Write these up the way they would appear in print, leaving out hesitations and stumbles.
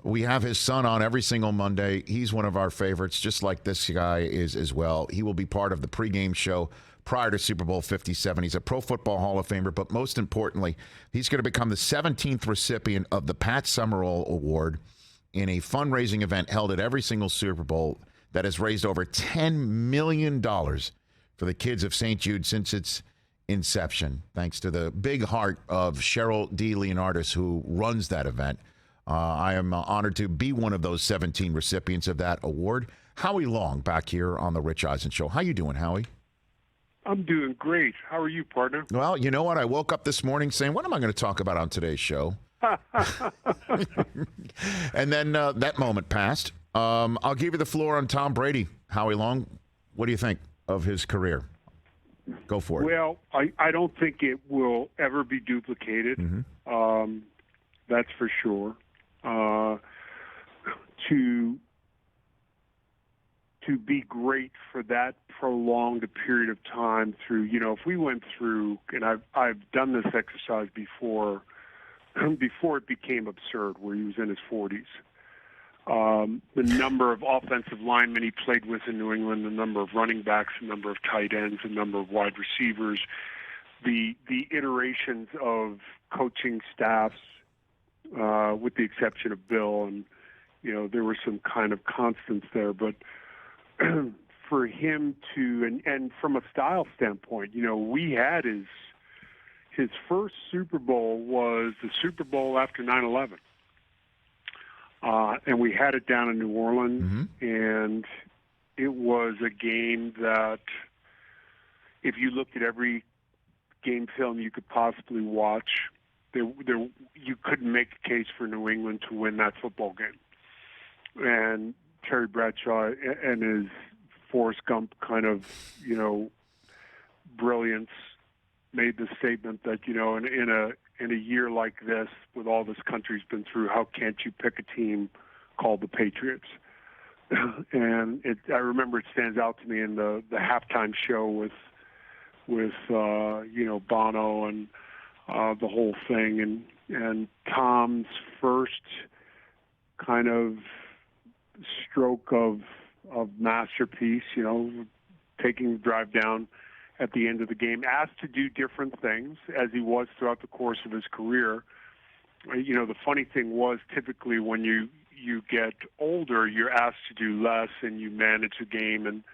We have his son on every single Monday. He's one of our favorites, just like this guy is as well. He will be part of the pregame show prior to Super Bowl 57. He's a Pro Football Hall of Famer, but most importantly, he's going to become the 17th recipient of the Pat Summerall Award in a fundraising event held at every single Super Bowl that has raised over $10 million for the kids of St. Jude since its inception, thanks to the big heart of Cheryl D. Leonardis, who runs that event. I am honored to be one of those 17 recipients of that award. Howie Long back here on the Rich Eisen Show. How you doing, Howie? I'm doing great. How are you, partner? Well, you know what? I woke up this morning saying, what am I going to talk about on today's show? And then that moment passed. I'll give you the floor on Tom Brady. Howie Long, what do you think of his career? Go for it. Well, I don't think it will ever be duplicated. Mm-hmm. That's for sure. To be great for that prolonged a period of time through, if we went through, and I've done this exercise before it became absurd, where he was in his 40s. The number of offensive linemen he played with in New England, the number of running backs, the number of tight ends, the number of wide receivers, the iterations of coaching staffs, with the exception of Bill, and there were some kind of constants there. But for him to, and from a style standpoint, we had his first Super Bowl was the Super Bowl after 9/11. And we had it down in New Orleans, mm-hmm. and it was a game that, if you looked at every game film you could possibly watch, you couldn't make a case for New England to win that football game. And Terry Bradshaw and his Forrest Gump kind of, brilliance made the statement that, in a year like this, with all this country's been through, how can't you pick a team called the Patriots? And I remember it stands out to me in the halftime show with Bono and the whole thing, and Tom's first kind of stroke of masterpiece, taking the drive down at the end of the game, asked to do different things as he was throughout the course of his career. The funny thing was, typically when you get older, you're asked to do less and you manage the game, and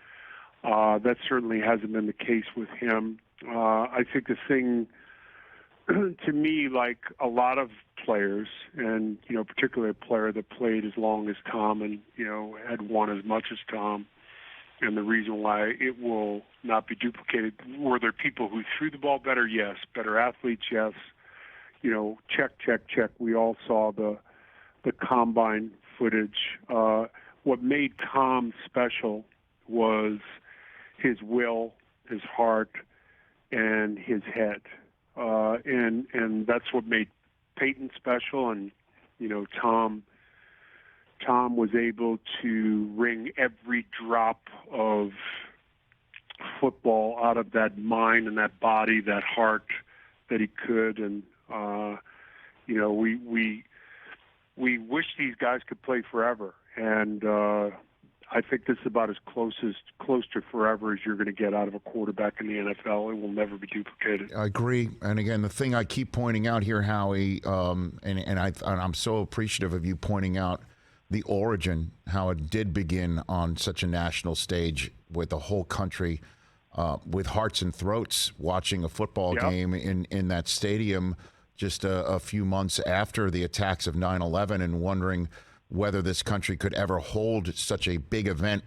that certainly hasn't been the case with him. I think the thing, to me, like a lot of players, and particularly a player that played as long as Tom and had won as much as Tom, and the reason why it will not be duplicated, were there people who threw the ball better? Yes. Better athletes? Yes. Check. We all saw the combine footage. What made Tom special was his will, his heart, and his head. And that's what made Peyton special. And, Tom was able to wring every drop of football out of that mind and that body, that heart, that he could. And, we wish these guys could play forever. And I think this is about as close to forever as you're going to get out of a quarterback in the NFL. It will never be duplicated. I agree. And again, the thing I keep pointing out here, Howie, and I'm so appreciative of you pointing out the origin, how it did begin on such a national stage with the whole country with hearts and throats watching a football game in that stadium just a few months after the attacks of 9/11, and wondering whether this country could ever hold such a big event,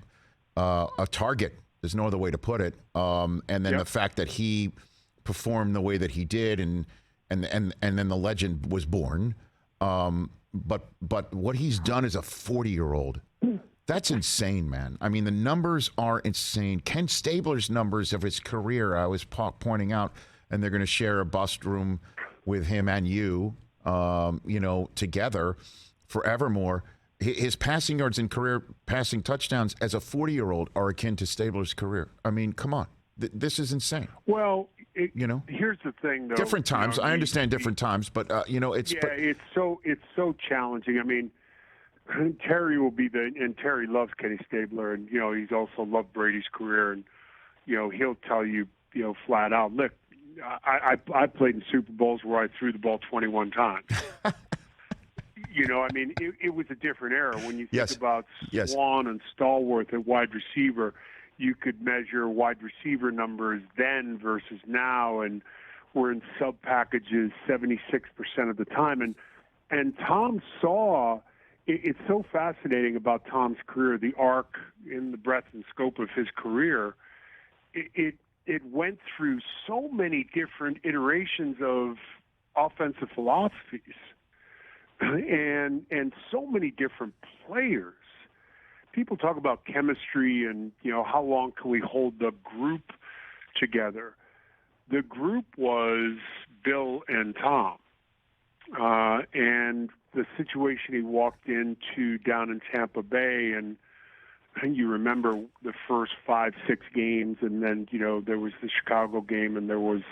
a target. There's no other way to put it. And then the fact that he performed the way that he did, and then the legend was born. But what he's done as a 40-year-old, that's insane, man. I mean, the numbers are insane. Ken Stabler's numbers of his career, I was pointing out, and they're going to share a bust room with him and you, together forevermore. His passing yards and career passing touchdowns as a 40-year-old are akin to Stabler's career. I mean, come on. This is insane. Well, here's the thing, though. Different times. I understand different times, but it's so challenging. I mean, Terry will be and Terry loves Kenny Stabler, and he's also loved Brady's career, and he'll tell you, flat out, look, I played in Super Bowls where I threw the ball 21 times. I mean, it was a different era. When you think about Swan and Stallworth at wide receiver, you could measure wide receiver numbers then versus now, and we're in sub packages 76% of the time. And Tom saw. It's so fascinating about Tom's career, the arc in the breadth and scope of his career. It went through so many different iterations of offensive philosophies and so many different players. People talk about chemistry and, how long can we hold the group together. The group was Bill and Tom. And the situation he walked into down in Tampa Bay, and you remember the first 5-6 games, and then there was the Chicago game, and there was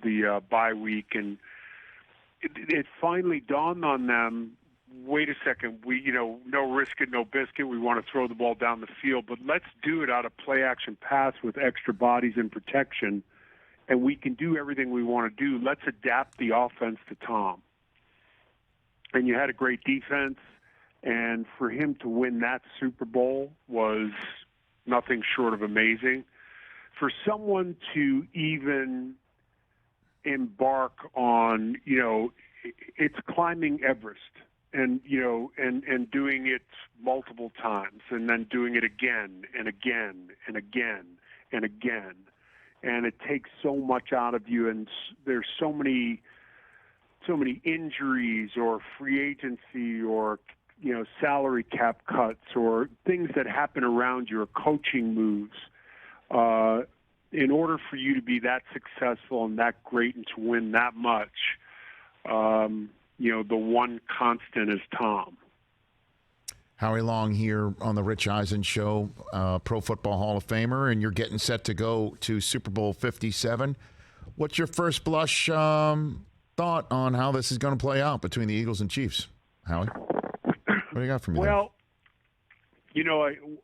the bye week, and it finally dawned on them. Wait a second, we no risk it, no biscuit. We want to throw the ball down the field, but let's do it out of play action pass with extra bodies and protection. And we can do everything we want to do. Let's adapt the offense to Tom. And you had a great defense, and for him to win that Super Bowl was nothing short of amazing. For someone to even embark on, it's climbing Everest, and and doing it multiple times, and then doing it again and again and again and again. And it takes so much out of you, and there's so many injuries or free agency or salary cap cuts or things that happen around you or coaching moves. In order for you to be that successful and that great and to win that much, the one constant is Tom. Howie Long here on the Rich Eisen Show, Pro Football Hall of Famer, and you're getting set to go to Super Bowl 57. What's your first blush thought on how this is going to play out between the Eagles and Chiefs, Howie? What do you got for me? Well,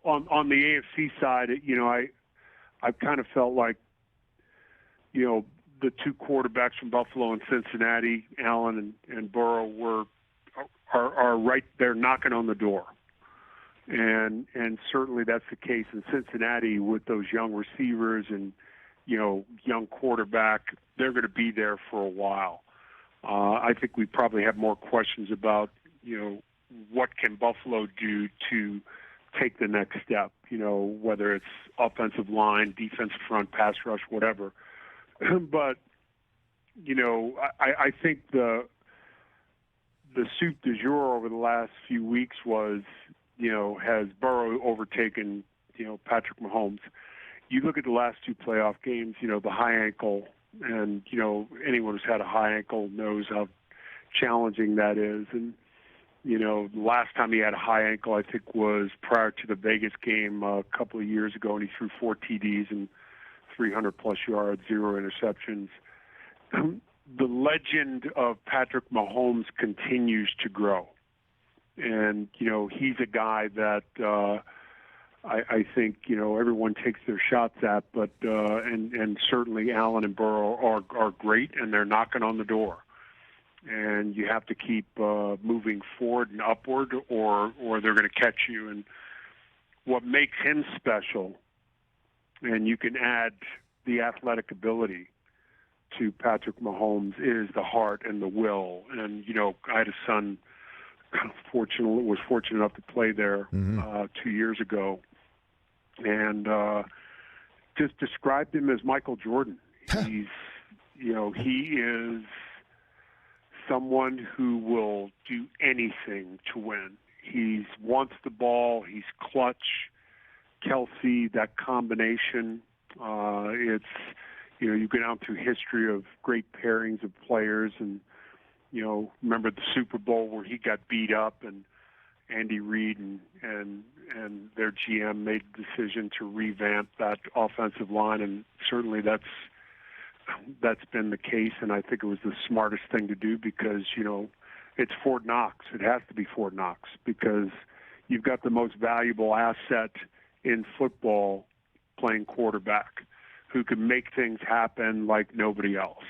on the AFC side, I've kind of felt like, the two quarterbacks from Buffalo and Cincinnati, Allen and Burrow, are right there knocking on the door. And certainly that's the case in Cincinnati with those young receivers and, young quarterback. They're going to be there for a while. I think we probably have more questions about, what can Buffalo do to take the next step, whether it's offensive line, defensive front, pass rush, whatever. But, I think the soup du jour over the last few weeks was, has Burrow overtaken, Patrick Mahomes? You look at the last two playoff games, the high ankle, and, anyone who's had a high ankle knows how challenging that is. And, the last time he had a high ankle, I think, was prior to the Vegas game a couple of years ago, and he threw 4 TDs and 300-plus yards, 0 interceptions. The legend of Patrick Mahomes continues to grow. And, he's a guy that I think, everyone takes their shots at, but and certainly Allen and Burrow are great, and they're knocking on the door. And you have to keep moving forward and upward, or they're going to catch you. And what makes him special, and you can add the athletic ability to Patrick Mahomes, is the heart and the will. And, I had a son was fortunate enough to play there 2 years ago, and just described him as Michael Jordan. He's, he is someone who will do anything to win. He wants the ball. He's clutch. Kelsey, that combination. It's, you go down through history of great pairings of players, and remember the Super Bowl where he got beat up, and Andy Reid and their GM made the decision to revamp that offensive line, and certainly that's been the case, and I think it was the smartest thing to do because, it's Fort Knox. It has to be Fort Knox because you've got the most valuable asset in football playing quarterback who can make things happen like nobody else.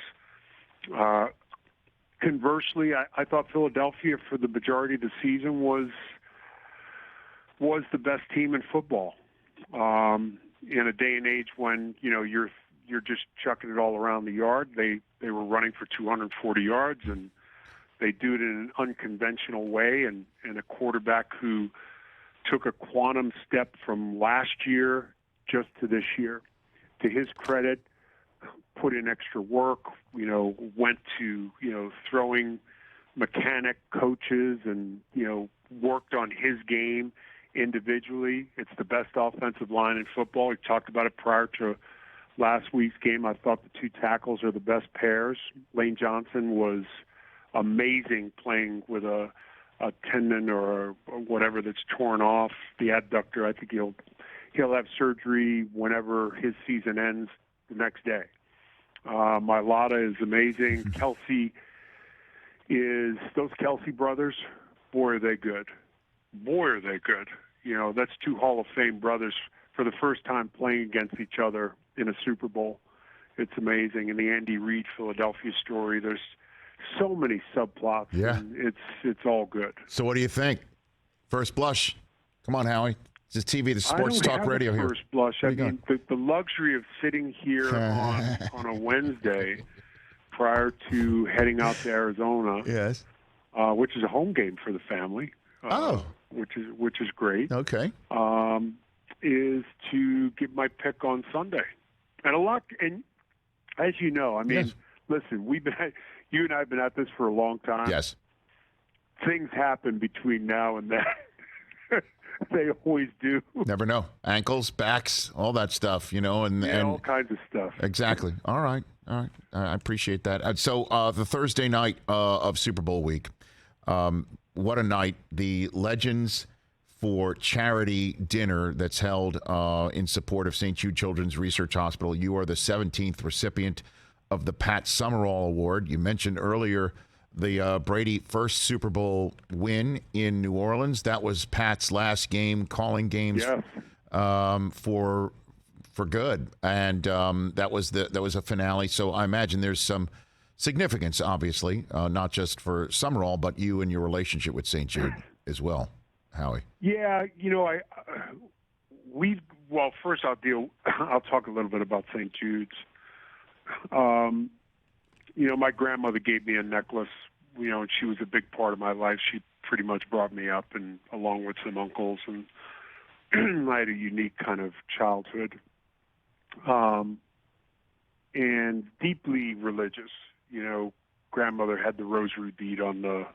Conversely, I thought Philadelphia for the majority of the season was the best team in football. In a day and age when you're just chucking it all around the yard, they were running for 240 yards, and they do it in an unconventional way, and a quarterback who took a quantum step from last year just to this year. To his credit, put in extra work, went to, throwing mechanic coaches and, worked on his game individually. It's the best offensive line in football. We talked about it prior to last week's game. I thought the two tackles are the best pairs. Lane Johnson was amazing playing with a tendon or whatever that's torn off the adductor. I think he'll have surgery whenever his season ends the next day. Mailata is amazing. Those Kelsey brothers, boy, are they good. Boy, are they good. That's two Hall of Fame brothers for the first time playing against each other in a Super Bowl. It's amazing. And the Andy Reid Philadelphia story, there's so many subplots. Yeah. And it's all good. So what do you think? First blush. Come on, Howie. This is TV, the sports talk radio here. First blush. I mean, the luxury of sitting here on a Wednesday prior to heading out to Arizona, yes, which is a home game for the family. Which is great. Okay. Is to get my pick on Sunday, and and as you know, I mean, yes. Listen, you and I have been at this for a long time. Yes. Things happen between now and then. They always do. Never know. Ankles, backs, all that stuff, and all kinds of stuff. Exactly. All right. I appreciate that. So the Thursday night of Super Bowl week, what a night. The Legends for Charity dinner that's held in support of St. Jude Children's Research Hospital. You are the 17th recipient of the Pat Summerall Award. You mentioned earlier the Brady first Super Bowl win in New Orleans. That was Pat's last game, calling games for good, and that was a finale. So I imagine there's some significance, obviously, not just for Summerall, but you and your relationship with St. Jude as well, Howie. Yeah, first I'll talk a little bit about St. Jude's. My grandmother gave me a necklace, and she was a big part of my life. She pretty much brought me up, and along with some uncles, and I had a unique kind of childhood, and deeply religious. Grandmother had the rosary bead on the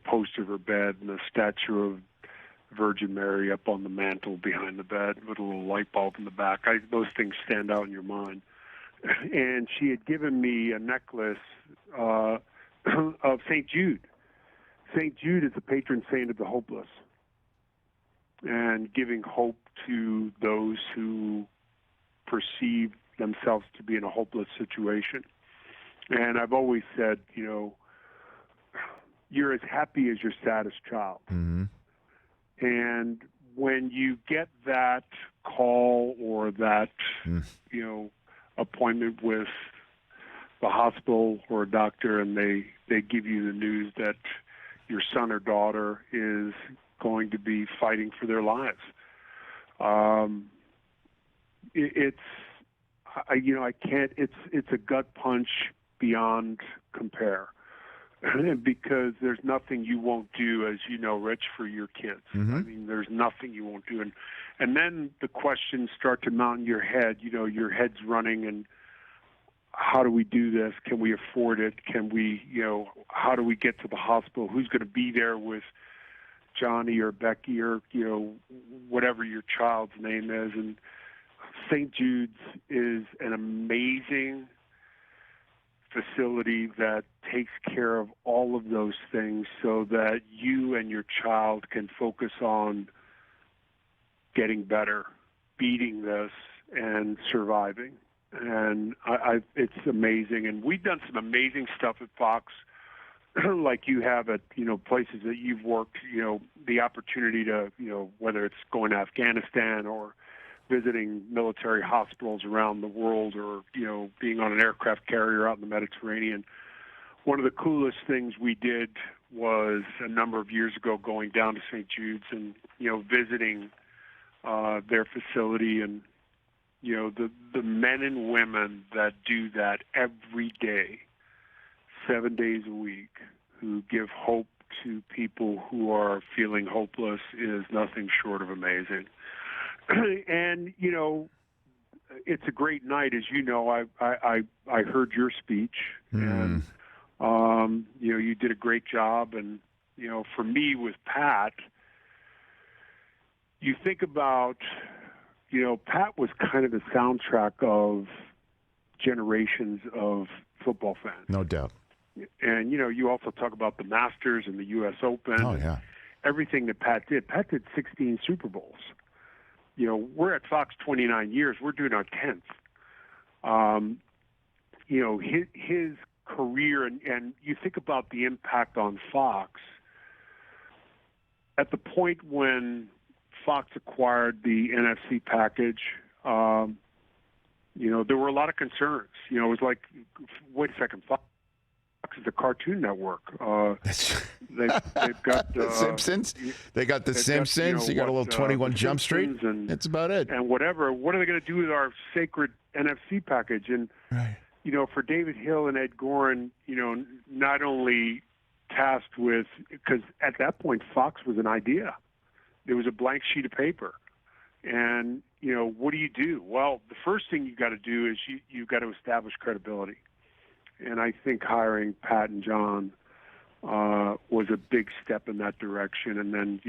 post of her bed, and a statue of Virgin Mary up on the mantle behind the bed with a little light bulb in the back. Those things stand out in your mind. And she had given me a necklace of St. Jude. St. Jude is the patron saint of the hopeless, and giving hope to those who perceive themselves to be in a hopeless situation. And I've always said, you're as happy as your saddest child. Mm-hmm. And when you get that call or that, appointment with the hospital or a doctor, and they give you the news that your son or daughter is going to be fighting for their lives, it's a gut punch beyond compare, because there's nothing you won't do, as you know, Rich, for your kids. Mm-hmm. I mean, there's nothing you won't do. And then the questions start to mount in your head. Your head's running, and how do we do this? Can we afford it? Can we, how do we get to the hospital? Who's going to be there with Johnny or Becky or, whatever your child's name is? And St. Jude's is an amazing facility that takes care of all of those things so that you and your child can focus on getting better, beating this, and surviving. And it's amazing. And we've done some amazing stuff at Fox like you have at, places that you've worked, the opportunity to, whether it's going to Afghanistan or visiting military hospitals around the world or, being on an aircraft carrier out in the Mediterranean. One of the coolest things we did was a number of years ago going down to St. Jude's and, visiting their facility and, the men and women that do that every day, 7 days a week, who give hope to people who are feeling hopeless is nothing short of amazing. And, it's a great night. As you know, I heard your speech, and, you did a great job. And, for me with Pat, you think about, Pat was kind of the soundtrack of generations of football fans. No doubt. And, you also talk about the Masters and the U.S. Open. Oh, yeah. Everything that Pat did. Pat did 16 Super Bowls. We're at Fox 29 years. We're doing our 10th. His career, and you think about the impact on Fox, at the point when Fox acquired the NFC package, there were a lot of concerns. It was like, wait a second, Fox is a Cartoon Network. They've got the Simpsons. They got the Simpsons. You got a little 21 Jump Street. And that's about it. And whatever. What are they going to do with our sacred NFC package? And right. For David Hill and Ed Goren, not only tasked with, because at that point Fox was an idea. There was a blank sheet of paper. And, what do you do? Well, the first thing you got to do is you've got to establish credibility. And I think hiring Pat and John was a big step in that direction. And then,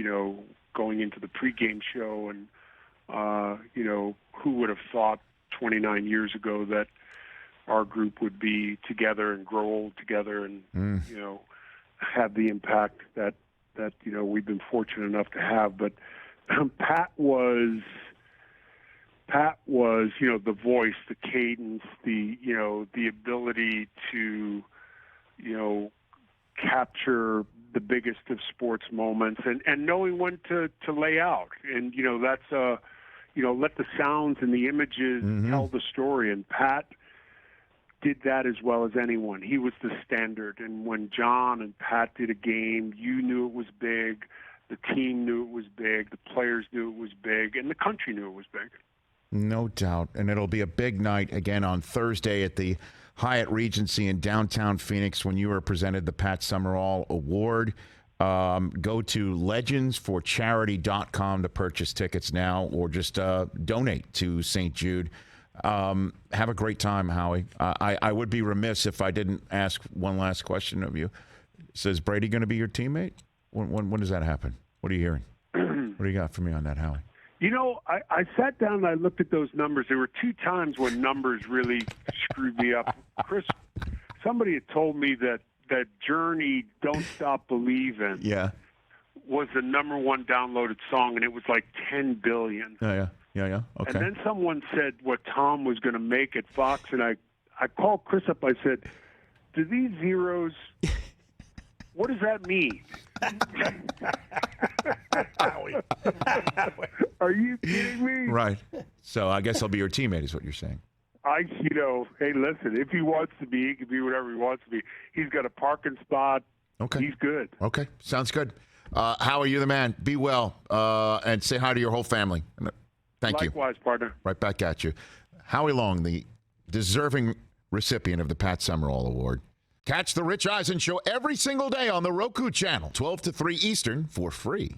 going into the pregame show and, who would have thought 29 years ago that our group would be together and grow old together and, have the impact that we've been fortunate enough to have. But Pat was, the voice, the cadence, the ability to, capture the biggest of sports moments and knowing when to lay out. And, that's, let the sounds and the images tell the story. And Pat did that as well as anyone. He was the standard. And when John and Pat did a game, you knew it was big. The team knew it was big. The players knew it was big. And the country knew it was big. No doubt. And it'll be a big night again on Thursday at the Hyatt Regency in downtown Phoenix when you are presented the Pat Summerall Award. Go to legendsforcharity.com to purchase tickets now or just donate to St. Jude. Have a great time, Howie. I would be remiss if I didn't ask one last question of you. Is Brady going to be your teammate? When does that happen? What are you hearing? What do you got for me on that, Howie? I sat down and I looked at those numbers. There were two times when numbers really screwed me up. Chris, somebody had told me that Journey, Don't Stop Believin', was the number one downloaded song, and it was like 10 billion. Yeah. Okay. And then someone said what Tom was going to make at Fox, and I called Chris up. I said, do these zeros, what does that mean? Are you kidding me? Right. So I guess I'll be your teammate is what you're saying. Hey, listen, if he wants to be, he can be whatever he wants to be. He's got a parking spot. Okay. He's good. Okay. Sounds good. How are you, the man? Be well, and say hi to your whole family. Thank you. Likewise, partner. Right back at you. Howie Long, the deserving recipient of the Pat Summerall Award. Catch the Rich Eisen Show every single day on the Roku channel, 12 to 3 Eastern, for free.